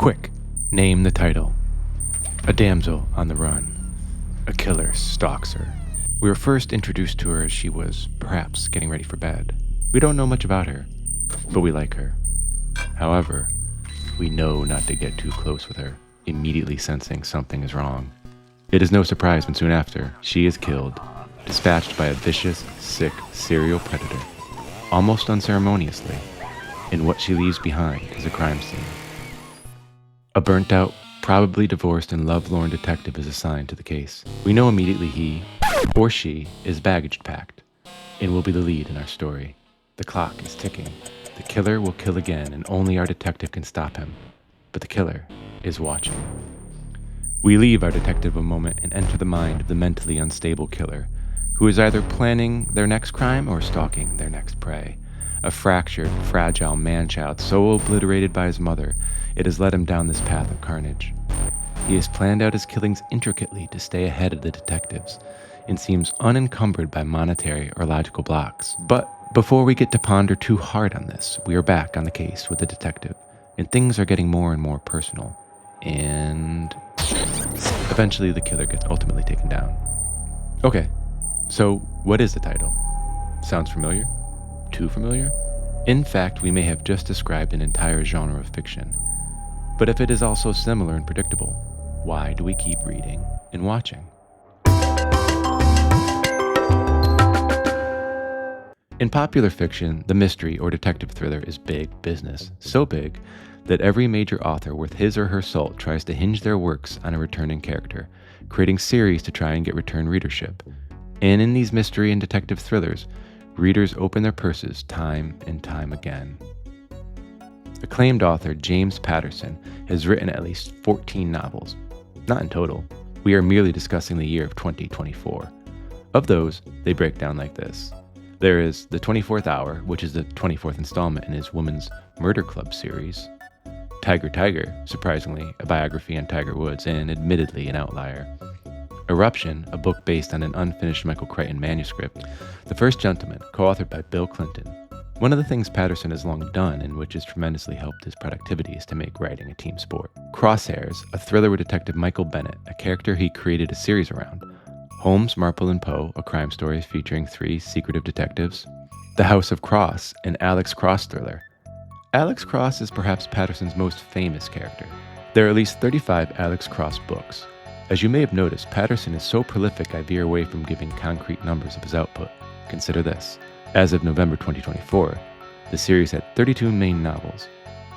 Quick, name the title. A damsel on the run. A killer stalks her. We were first introduced to her as she was, perhaps, getting ready for bed. We don't know much about her, but we like her. However, we know not to get too close with her, immediately sensing something is wrong. It is no surprise when soon after, she is killed, dispatched by a vicious, sick serial predator, almost unceremoniously, and what she leaves behind is a crime scene. A burnt-out, probably divorced and lovelorn detective is assigned to the case. We know immediately he, or she, is baggage-packed, and will be the lead in our story. The clock is ticking. The killer will kill again, and only our detective can stop him. But the killer is watching. We leave our detective a moment and enter the mind of the mentally unstable killer, who is either planning their next crime or stalking their next prey. A fractured, fragile man-child so obliterated by his mother, it has led him down this path of carnage. He has planned out his killings intricately to stay ahead of the detectives, and seems unencumbered by monetary or logical blocks. But before we get to ponder too hard on this, we are back on the case with the detective, and things are getting more and more personal. And eventually the killer gets ultimately taken down. Okay, so what is the title? Sounds familiar? Too familiar? In fact, we may have just described an entire genre of fiction. But if it is also similar and predictable, why do we keep reading and watching? In popular fiction, the mystery or detective thriller is big business, so big that every major author worth his or her salt tries to hinge their works on a returning character, creating series to try and get return readership. And in these mystery and detective thrillers, readers open their purses time and time again. Acclaimed author James Patterson has written at least 14 novels. Not in total. We are merely discussing the year of 2024. Of those, they break down like this. There is The 24th Hour, which is the 24th installment in his Women's Murder Club series. Tiger, surprisingly, a biography on Tiger Woods and admittedly an outlier. Eruption, a book based on an unfinished Michael Crichton manuscript. The First Gentleman, co-authored by Bill Clinton. One of the things Patterson has long done, and which has tremendously helped his productivity, is to make writing a team sport. Crosshairs, a thriller with Detective Michael Bennett, a character he created a series around. Holmes, Marple, and Poe, a crime story featuring 3 secretive detectives. The House of Cross, an Alex Cross thriller. Alex Cross is perhaps Patterson's most famous character. There are at least 35 Alex Cross books. As you may have noticed, Patterson is so prolific I veer away from giving concrete numbers of his output. Consider this. As of November 2024, the series had 32 main novels.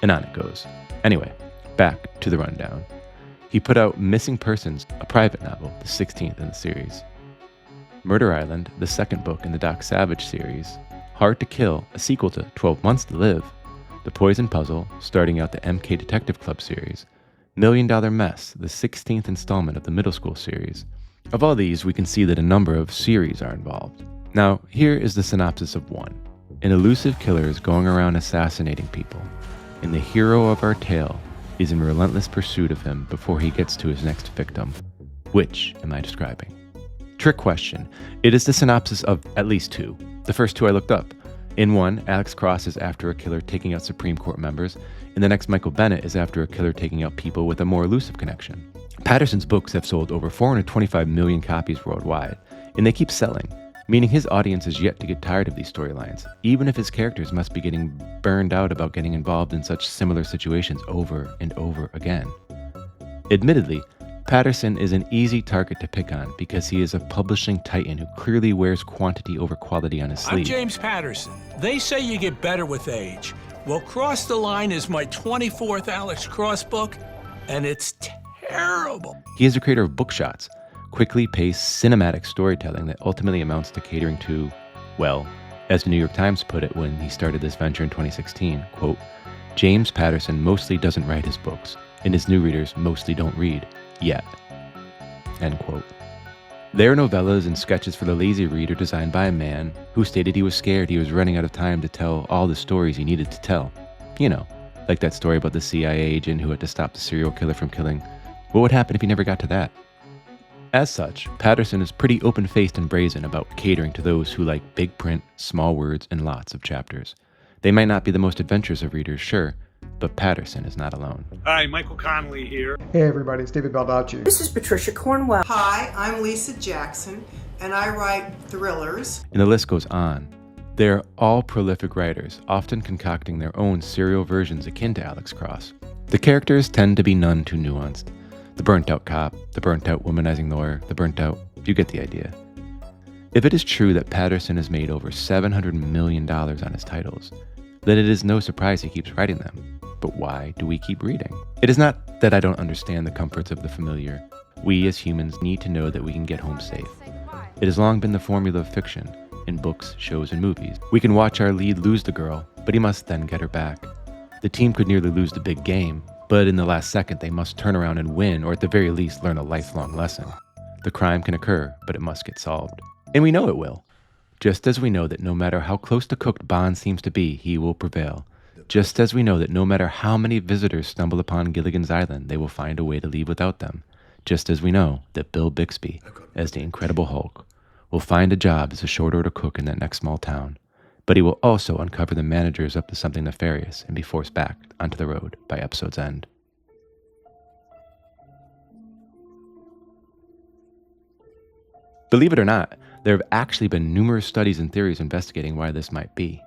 And on it goes. Anyway, back to the rundown. He put out Missing Persons, a private novel, the 16th in the series. Murder Island, the second book in the Doc Savage series. Hard to Kill, a sequel to 12 Months to Live. The Poison Puzzle, starting out the MK Detective Club series. $1 Million Mess, the 16th installment of the middle school series. Of all these, we can see that a number of series are involved. Now, here is the synopsis of one. An elusive killer is going around assassinating people, and the hero of our tale is in relentless pursuit of him before he gets to his next victim. Which am I describing? Trick question. It is the synopsis of at least 2. The first 2 I looked up. In one, Alex Cross is after a killer taking out Supreme Court members, and the next Michael Bennett is after a killer taking out people with a more elusive connection. Patterson's books have sold over 425 million copies worldwide, and they keep selling, meaning his audience is yet to get tired of these storylines, even if his characters must be getting burned out about getting involved in such similar situations over and over again. Admittedly, Patterson is an easy target to pick on because he is a publishing titan who clearly wears quantity over quality on his sleeve. I'm James Patterson. They say you get better with age. Well, Cross the Line is my 24th Alex Cross book, and it's terrible. He is the creator of Bookshots, quickly paced cinematic storytelling that ultimately amounts to catering to, well, as the New York Times put it when he started this venture in 2016, quote, James Patterson mostly doesn't write his books, and his new readers mostly don't read. Yet. End quote. They are novellas and sketches for the lazy reader designed by a man who stated he was scared he was running out of time to tell all the stories he needed to tell. You know, like that story about the CIA agent who had to stop the serial killer from killing. What would happen if he never got to that? As such, Patterson is pretty open-faced and brazen about catering to those who like big print, small words, and lots of chapters. They might not be the most adventurous of readers, sure, But Patterson is not alone. Hi, Michael Connolly here. Hey everybody, it's David Baldacci. This is Patricia Cornwell. Hi, I'm Lisa Jackson, and I write thrillers. And the list goes on. They're all prolific writers, often concocting their own serial versions akin to Alex Cross. The characters tend to be none too nuanced. The burnt-out cop, the burnt-out womanizing lawyer, the burnt-out... You get the idea. If it is true that Patterson has made over $700 million on his titles, then it is no surprise he keeps writing them. But why do we keep reading? It is not that I don't understand the comforts of the familiar. We as humans need to know that we can get home safe. It has long been the formula of fiction, in books, shows, and movies. We can watch our lead lose the girl, but he must then get her back. The team could nearly lose the big game, but in the last second they must turn around and win, or at the very least learn a lifelong lesson. The crime can occur, but it must get solved. And we know it will. Just as we know that no matter how close to cooked Bond seems to be, he will prevail. Just as we know that no matter how many visitors stumble upon Gilligan's Island, they will find a way to leave without them. Just as we know that Bill Bixby, as the Incredible Hulk, will find a job as a short-order cook in that next small town. But he will also uncover the managers up to something nefarious and be forced back onto the road by episode's end. Believe it or not, there have actually been numerous studies and theories investigating why this might be.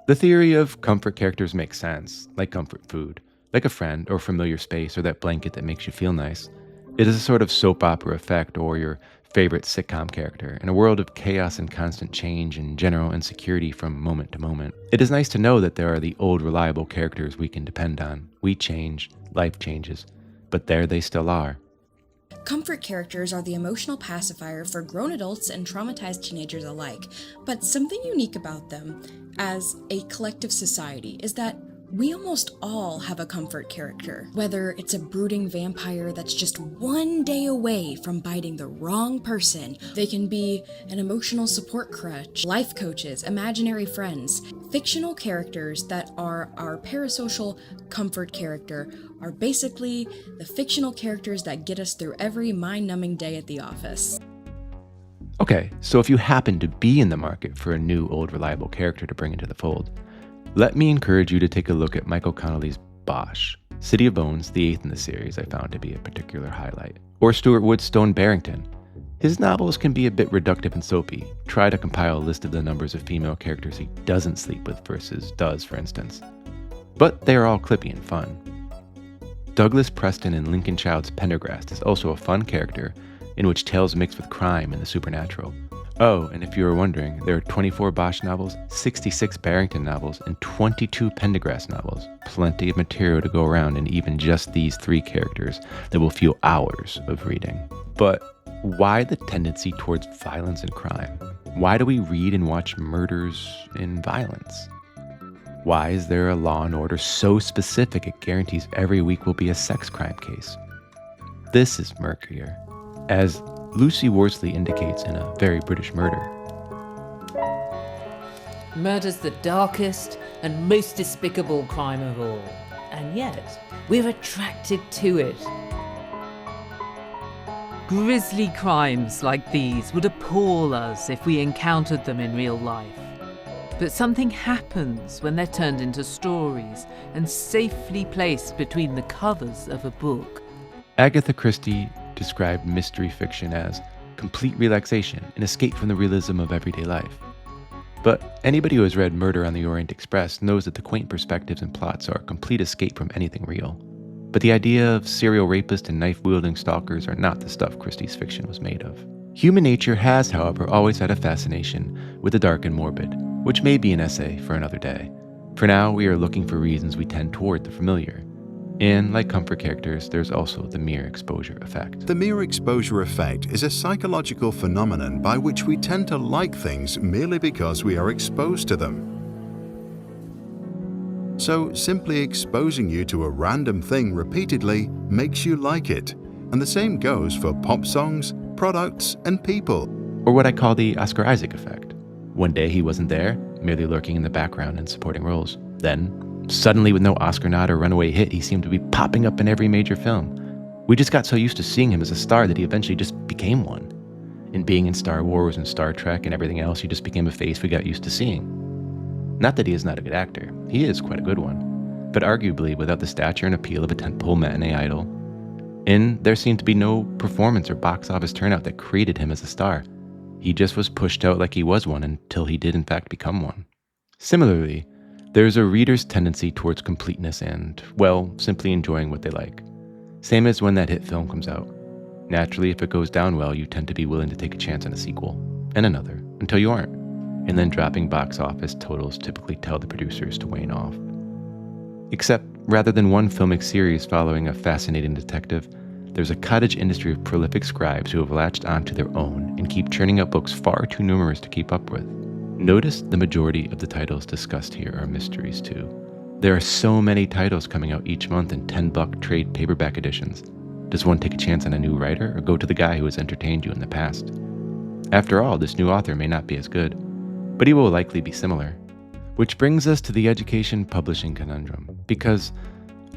The theory of comfort characters makes sense, like comfort food, like a friend or familiar space or that blanket that makes you feel nice. It is a sort of soap opera effect or your favorite sitcom character in a world of chaos and constant change and general insecurity from moment to moment. It is nice to know that there are the old reliable characters we can depend on. We change, life changes, but there they still are. Comfort characters are the emotional pacifier for grown adults and traumatized teenagers alike, but something unique about them as a collective society is that we almost all have a comfort character. Whether it's a brooding vampire that's just one day away from biting the wrong person, they can be an emotional support crutch, life coaches, imaginary friends. Fictional characters that are our parasocial comfort character are basically the fictional characters that get us through every mind-numbing day at the office. Okay, so if you happen to be in the market for a new old reliable character to bring into the fold, let me encourage you to take a look at Michael Connolly's Bosch. City of Bones, the 8th in the series, I found to be a particular highlight. Or Stuart Wood's Stone Barrington. His novels can be a bit reductive and soapy. Try to compile a list of the numbers of female characters he doesn't sleep with versus does, for instance. But they are all clippy and fun. Douglas Preston in Lincoln Child's Pendergrast is also a fun character in which tales mix with crime and the supernatural. Oh, and if you were wondering, there are 24 Bosch novels, 66 Barrington novels, and 22 Pendergrast novels. Plenty of material to go around in even just these 3 characters that will fuel hours of reading. But why the tendency towards violence and crime? Why do we read and watch murders and violence? Why is there a Law and Order so specific it guarantees every week will be a sex crime case? This is murkier, as Lucy Worsley indicates in A Very British Murder. Murder's the darkest and most despicable crime of all, and yet we're attracted to it. Grisly crimes like these would appall us if we encountered them in real life. But something happens when they're turned into stories and safely placed between the covers of a book. Agatha Christie described mystery fiction as complete relaxation, an escape from the realism of everyday life. But anybody who has read Murder on the Orient Express knows that the quaint perspectives and plots are a complete escape from anything real. But the idea of serial rapists and knife-wielding stalkers are not the stuff Christie's fiction was made of. Human nature has, however, always had a fascination with the dark and morbid, which may be an essay for another day. For now, we are looking for reasons we tend toward the familiar. And like comfort characters, there's also the mere exposure effect. The mere exposure effect is a psychological phenomenon by which we tend to like things merely because we are exposed to them. So simply exposing you to a random thing repeatedly makes you like it. And the same goes for pop songs, products, and people. Or what I call the Oscar Isaac effect. One day he wasn't there, merely lurking in the background in supporting roles. Then, suddenly with no Oscar nod or runaway hit, he seemed to be popping up in every major film. We just got so used to seeing him as a star that he eventually just became one. And being in Star Wars and Star Trek and everything else, he just became a face we got used to seeing. Not that he is not a good actor. He is quite a good one. but arguably without the stature and appeal of a tentpole matinee idol. And there seemed to be no performance or box office turnout that created him as a star. He just was pushed out like he was one until he did in fact become one. Similarly, there's a reader's tendency towards completeness and, well, simply enjoying what they like. Same as when that hit film comes out. Naturally, if it goes down well, you tend to be willing to take a chance on a sequel, and another, until you aren't. And then dropping box office totals typically tell the producers to wane off. Except, rather than one filmic series following a fascinating detective, there's a cottage industry of prolific scribes who have latched onto their own and keep churning out books far too numerous to keep up with. Notice the majority of the titles discussed here are mysteries too. There are so many titles coming out each month in $10 trade paperback editions. Does one take a chance on a new writer or go to the guy who has entertained you in the past? After all, this new author may not be as good, but he will likely be similar. Which brings us to the education publishing conundrum, because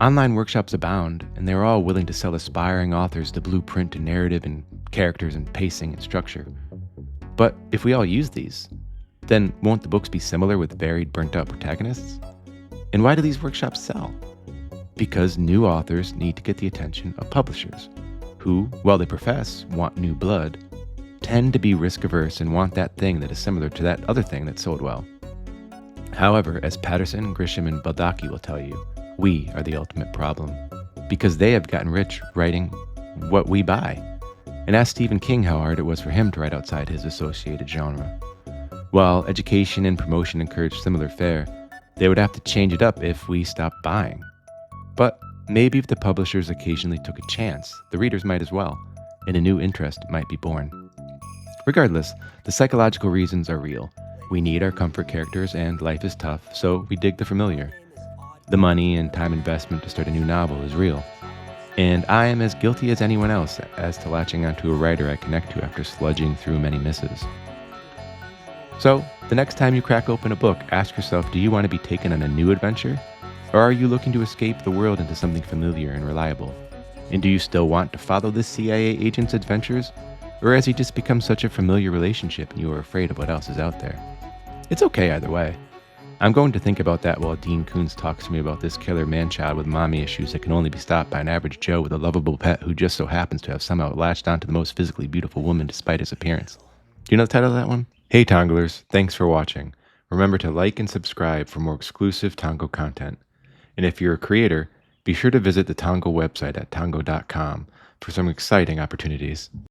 online workshops abound, and they're all willing to sell aspiring authors the blueprint to narrative and characters and pacing and structure. But if we all use these, then won't the books be similar with varied, burnt-out protagonists? And why do these workshops sell? Because new authors need to get the attention of publishers, who, while they profess want new blood, tend to be risk-averse and want that thing that is similar to that other thing that sold well. However, as Patterson, Grisham, and Baldacci will tell you, we are the ultimate problem, because they have gotten rich writing what we buy. And ask Stephen King how hard it was for him to write outside his associated genre. While education and promotion encourage similar fare, they would have to change it up if we stopped buying. But maybe if the publishers occasionally took a chance, the readers might as well, and a new interest might be born. Regardless, the psychological reasons are real. We need our comfort characters and life is tough, so we dig the familiar. The money and time investment to start a new novel is real. And I am as guilty as anyone else as to latching onto a writer I connect to after sludging through many misses. So, the next time you crack open a book, ask yourself, do you want to be taken on a new adventure? Or are you looking to escape the world into something familiar and reliable? And do you still want to follow this CIA agent's adventures? Or has he just become such a familiar relationship and you are afraid of what else is out there? It's okay either way. I'm going to think about that while Dean Koontz talks to me about this killer man-child with mommy issues that can only be stopped by an average Joe with a lovable pet who just so happens to have somehow latched onto the most physically beautiful woman despite his appearance. Do you know the title of that one? Hey Tongalers, thanks for watching. Remember to like and subscribe for more exclusive Tongal content. And if you're a creator, be sure to visit the Tongal website at tongal.com for some exciting opportunities.